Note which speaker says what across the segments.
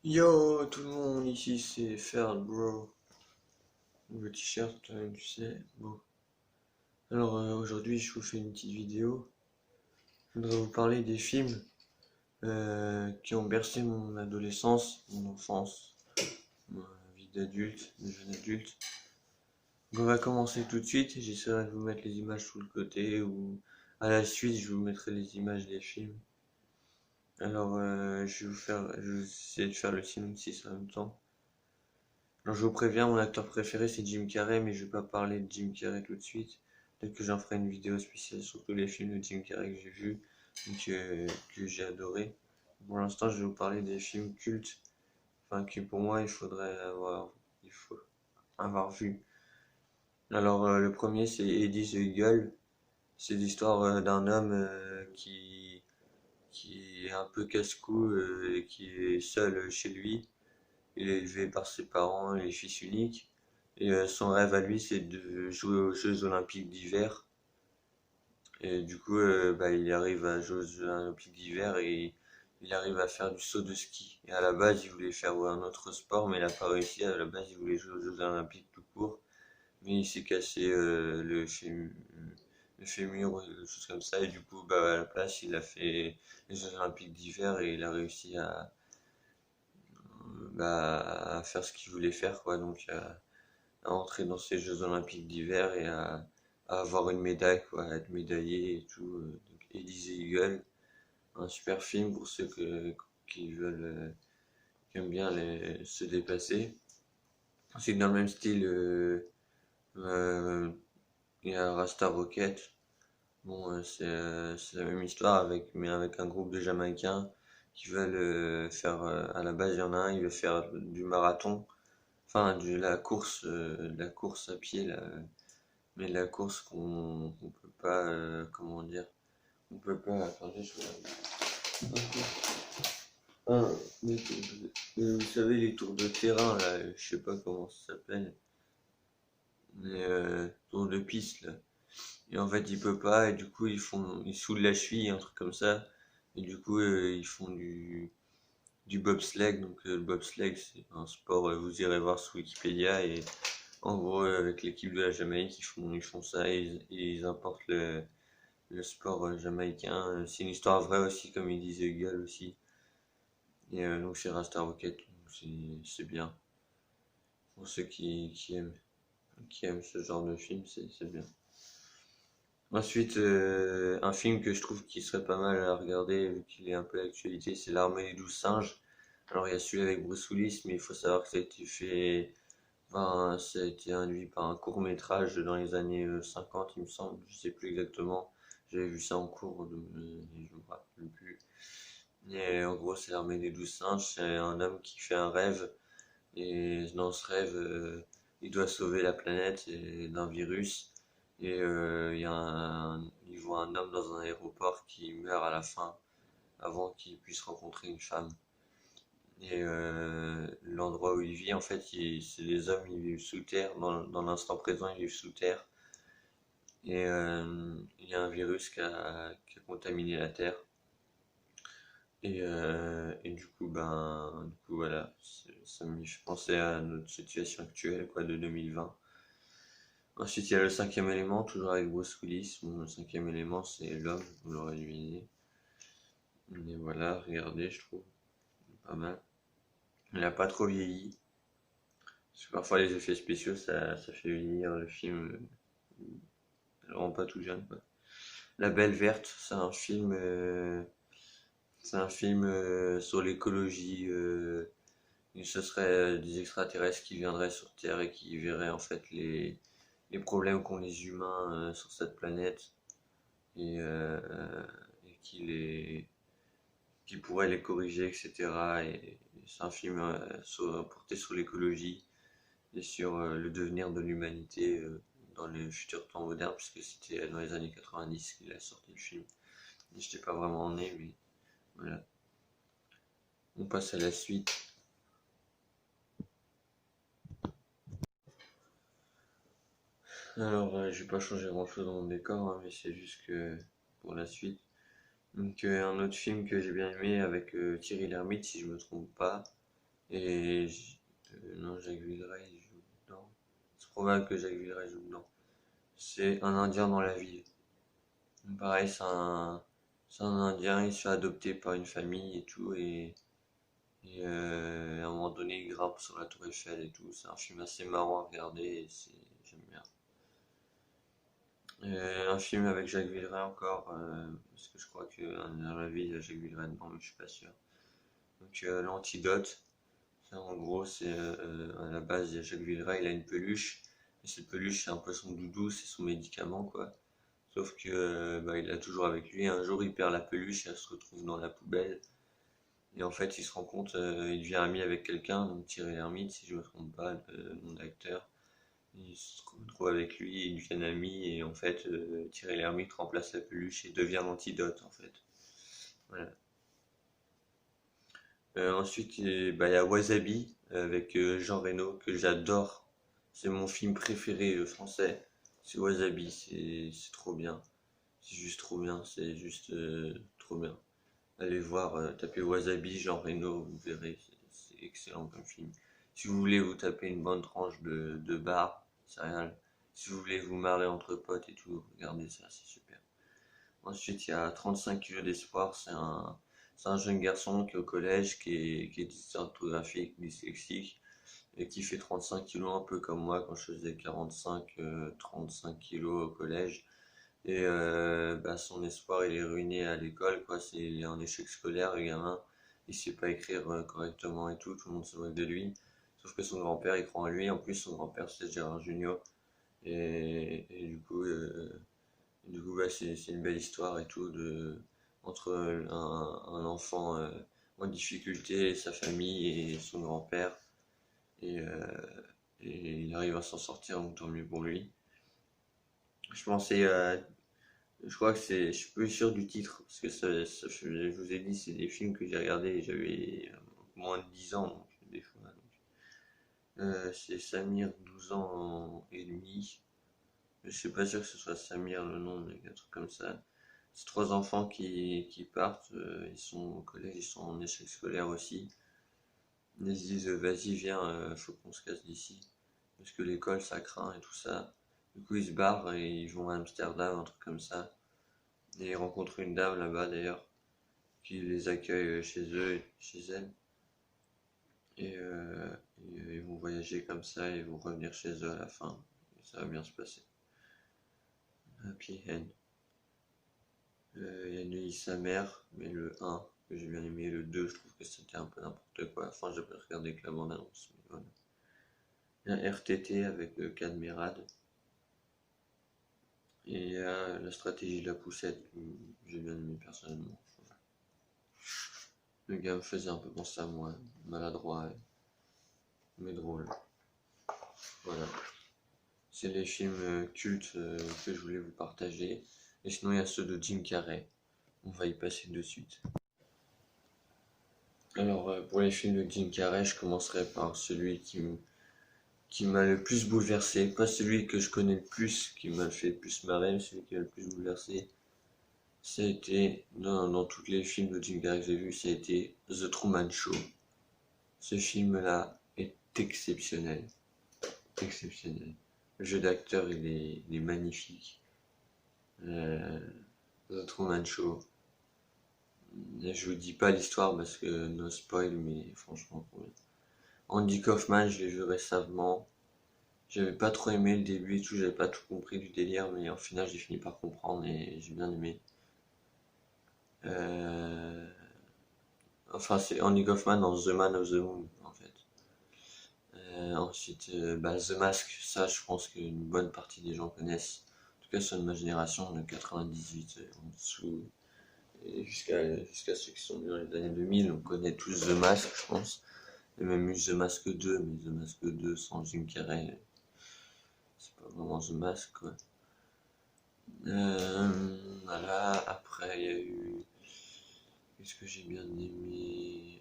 Speaker 1: Yo tout le monde, ici c'est Ferd bro, le t-shirt, tu sais. Bon, alors aujourd'hui je vous fais une petite vidéo. Je voudrais vous parler des films qui ont bercé mon adolescence, mon enfance, ma vie d'adulte, de jeune adulte. Donc on va commencer tout de suite, j'essaierai de vous mettre les images sous le côté ou à la suite je vous mettrai les images des films. Alors je vais essayer de faire le synopsis en même temps. Alors, je vous préviens, mon acteur préféré c'est Jim Carrey, mais je vais pas parler de Jim Carrey tout de suite. Peut-être que j'en ferai une vidéo spéciale sur tous les films de Jim Carrey que j'ai vus, que j'ai adoré. Pour l'instant, je vais vous parler des films cultes, enfin que pour moi il faut avoir vu. Alors, le premier c'est Eddie the Eagle. C'est l'histoire d'un homme qui est un peu casse-cou et qui est seul chez lui. Il est élevé par ses parents, il est fils unique. Et son rêve à lui, c'est de jouer aux Jeux Olympiques d'hiver. Et du coup, il arrive à jouer aux Jeux Olympiques d'hiver et il arrive à faire du saut de ski. Et à la base, il voulait faire un autre sport, mais il n'a pas réussi. À la base, il voulait jouer aux Jeux Olympiques tout court. Mais il s'est cassé le fémur, ou des choses comme ça. Et du coup, à la place, il a fait les Jeux Olympiques d'hiver et il a réussi à faire ce qu'il voulait faire, quoi. Donc, à entrer dans ces Jeux Olympiques d'hiver et à avoir une médaille, quoi, à être médaillé et tout. Donc, Élysée Eagle, un super film pour ceux qui veulent, qui aiment bien se dépasser. C'est dans le même style, euh, il y a Rasta Rocket. Bon, c'est la même histoire mais avec un groupe de Jamaïcains qui veulent faire, à la base, il y en a un, il veut faire du marathon, enfin, de la course à pied, là, mais la course qu'on peut pas, comment dire, on peut pas, attendez, je regarde. Ah, vous savez, les tours de terrain, là, je sais pas comment ça s'appelle, les tours de piste, là. Et en fait, il peut pas, et du coup, ils soulent la cheville, un truc comme ça, et du coup, ils font du bobsleigh, donc le bobsleigh, c'est un sport, vous irez voir sur Wikipédia, et en gros, avec l'équipe de la Jamaïque, ils font ça, et ils importent le sport jamaïcain. C'est une histoire vraie aussi, comme ils disent Eagle aussi. Et donc c'est Rasta Rocket, donc c'est bien. Pour ceux qui aiment ce genre de film, c'est bien. Ensuite, un film que je trouve qui serait pas mal à regarder, vu qu'il est un peu d'actualité, c'est L'Armée des 12 singes. Alors il y a celui avec Bruce Willis, mais il faut savoir que ça a été fait, enfin, ça a été induit par un court métrage dans les années 50, il me semble, je sais plus exactement. J'avais vu ça en cours, je me rappelle plus. Et en gros, c'est l'armée des 12 singes. C'est un homme qui fait un rêve. Et dans ce rêve, il doit sauver la planète d'un virus. Et il voit un homme dans un aéroport qui meurt à la fin, avant qu'il puisse rencontrer une femme. Et l'endroit où il vit, en fait, c'est les hommes, ils vivent sous terre. Dans l'instant présent, ils vivent sous terre. Et il y a un virus qui a contaminé la Terre. Et du coup voilà, ça me fait penser à notre situation actuelle, quoi, de 2020. Ensuite, il y a le cinquième élément, toujours avec Bruce Willis. Bon, le cinquième élément, c'est l'homme, vous l'aurez deviné. Mais voilà, regardez, je trouve pas mal. Il n'a pas trop vieilli. Parce que parfois, les effets spéciaux, ça fait vieillir le film, ça le rend pas tout jeune, quoi. La Belle Verte, c'est un film sur l'écologie. Et ce serait des extraterrestres qui viendraient sur Terre et qui verraient en fait les problèmes qu'ont les humains sur cette planète et, et qui pourraient les corriger, etc. Et c'est un film porté sur l'écologie et sur le devenir de l'humanité dans les futurs temps modernes, puisque c'était dans les années 90 qu'il a sorti le film. Et j'étais pas vraiment né, mais voilà. On passe à la suite. Alors, je vais pas changer grand-chose dans mon décor, hein, mais c'est juste que pour la suite. Donc, un autre film que j'ai bien aimé avec Thierry Lhermitte, si je me trompe pas, Et non, Jacques Villeray il joue dedans. C'est probable que Jacques Villeray joue dedans. C'est un Indien dans la ville. Pareil, c'est un Indien, il se fait adopter par une famille et tout, et à un moment donné, il grimpe sur la tour Eiffel et tout. C'est un film assez marrant à regarder, et j'aime bien. Un film avec Jacques Villeray encore, parce que je crois que dans la vie, il y a Jacques Villeray dedans, mais je suis pas sûr. Donc l'antidote, ça, en gros, c'est à la base, il y a Jacques Villeray, il a une peluche, et cette peluche, c'est un peu son doudou, c'est son médicament, quoi. Sauf que bah, il l'a toujours avec lui. Un jour, il perd la peluche et elle se retrouve dans la poubelle. Et en fait, il se rend compte, il devient ami avec quelqu'un, donc Thierry Lhermitte, si je me trompe pas, le nom d'acteur. Il se retrouve avec lui, ils deviennent amis, et en fait, Thierry Lhermitte remplace la peluche et devient l'antidote, en fait. Voilà. Ensuite, bah, il y a Wasabi avec Jean Reno que j'adore. C'est mon film préféré français. C'est Wasabi, c'est trop bien. C'est juste trop bien, c'est juste trop bien. Allez voir, tapez Wasabi, Jean Reno, vous verrez, c'est excellent comme film. Si vous voulez vous taper une bonne tranche de bar, céréales, si vous voulez vous marrer entre potes et tout, regardez ça, c'est super. Ensuite, il y a 35 kilos d'espoir, c'est un jeune garçon qui est au collège, qui est dysorthographique, dyslexique, et qui fait 35 kilos un peu comme moi quand je faisais 45, 35 kilos au collège. Et bah, son espoir, il est ruiné à l'école, quoi. Il est en échec scolaire, le gamin. Il sait pas écrire correctement et tout le monde se moque de lui. Sauf que son grand-père, il croit en lui. En plus, son grand-père, c'est Gérard Jugnot. Et du coup, bah, c'est une belle histoire et tout, entre un enfant en difficulté, et sa famille et son grand-père. Et, euh, et il arrive à s'en sortir, donc tant mieux pour lui. Je pensais Je crois que c'est. Je suis peu sûr du titre, parce que je vous ai dit, c'est des films que j'ai regardés et j'avais moins de 10 ans, donc des fois. C'est Samir, 12 ans et demi. Je suis pas sûr que ce soit Samir le nom, mais un truc comme ça. C'est trois enfants qui partent, ils sont au collège, ils sont en échec scolaire aussi. Ils se disent, vas-y, viens, faut qu'on se casse d'ici. Parce que l'école, ça craint et tout ça. Du coup, ils se barrent et ils vont à Amsterdam, un truc comme ça. Et ils rencontrent une dame là-bas d'ailleurs, qui les accueille chez eux, chez elle. Et ils vont voyager comme ça et vont revenir chez eux à la fin. Et ça va bien se passer. Happy End. Il y a Neuilly sa mère, mais le 1 que j'ai bien aimé, le 2 je trouve que c'était un peu n'importe quoi. Enfin, j'ai pas regardé que la bande-annonce. Mais voilà. Il y a RTT avec Cadmerade. Et il y a la stratégie de la poussette que j'ai bien aimé personnellement. Le gars me faisait un peu penser à moi, maladroit mais drôle. Voilà. C'est les films cultes que je voulais vous partager. Et sinon, il y a ceux de Jim Carrey. On va y passer de suite. Alors, pour les films de Jim Carrey, je commencerai par celui qui m'a le plus bouleversé. Pas celui que je connais le plus, qui m'a fait le plus marrer, mais celui qui m'a le plus bouleversé. Ça a été, dans tous les films de Jim Carrey que j'ai vus, ça a été The Truman Show. Ce film-là est exceptionnel. Exceptionnel. Le jeu d'acteur, il est magnifique. Euh, The Truman Show. Je vous dis pas l'histoire parce que no spoil, mais franchement, Andy Kaufman, je l'ai vu récemment. J'avais pas trop aimé le début et tout, j'avais pas tout compris du délire, mais au final, j'ai fini par comprendre et j'ai bien aimé. Euh, Enfin, c'est Andy Kaufman dans The Man of the Moon, en fait. Ensuite, bah, The Mask, ça, je pense qu'une bonne partie des gens connaissent. En tout cas, ceux de ma génération, de 98 en dessous, et jusqu'à ceux qui sont nés dans les années 2000, on connaît tous The Mask, je pense. Il y a même eu The Mask 2, mais The Mask 2 sans Jim Carrey, c'est pas vraiment The Mask, quoi. Voilà, après, il y a eu. Qu'est-ce que j'ai bien aimé?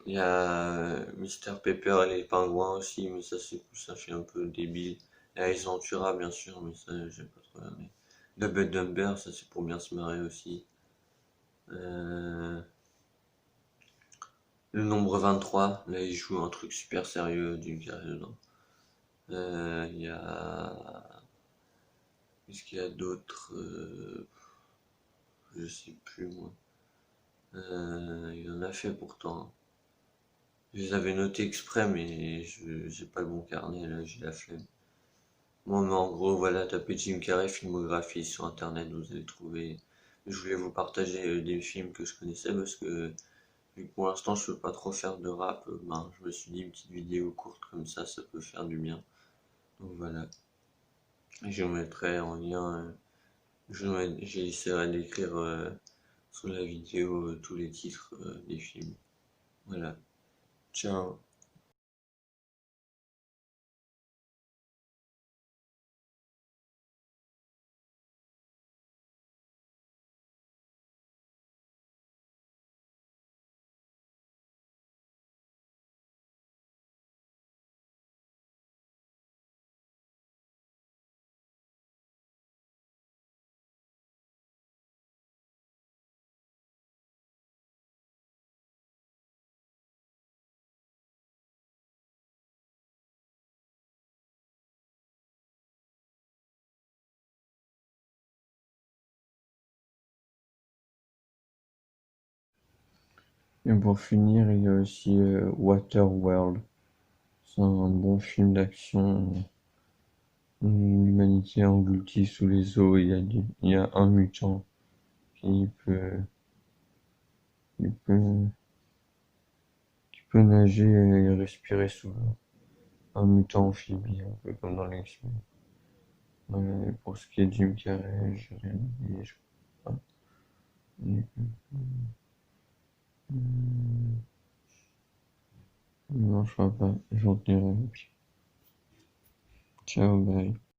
Speaker 1: Il y a Mr Pepper et les pingouins aussi, mais ça c'est plus un film un peu débile. Il y a Ace Ventura bien sûr, mais ça j'ai pas trop aimé. Dumb and Dumber, ça c'est pour bien se marrer aussi. Le nombre 23, là il joue un truc super sérieux d'une carrière dedans. Il y a... Qu'est-ce qu'il y a d'autre je sais plus moi. Il en a fait pourtant. Je les avais notés exprès, mais j'ai pas le bon carnet là, j'ai la flemme. Bon, mais en gros, voilà, tapez Jim Carrey filmographie sur internet, vous allez trouver. Je voulais vous partager des films que je connaissais parce que, vu que pour l'instant je peux pas trop faire de rap, ben, je me suis dit une petite vidéo courte comme ça peut faire du bien. Donc voilà. Et je mettrai en lien, j'essaierai d'écrire sous la vidéo tous les titres des films. Voilà. Ciao. Et pour finir, il y a aussi Waterworld. C'est un bon film d'action. L'humanité est engloutie sous les eaux. Il y a un mutant qui peut, qui peut, qui peut nager et respirer sous l'eau. Un mutant amphibie, un peu comme dans les X-Men. Ouais, pour ce qui est de Jim Carrey, j'ai rien oublié, je crois. Non, je crois pas. J'en dirai. Ciao, bye.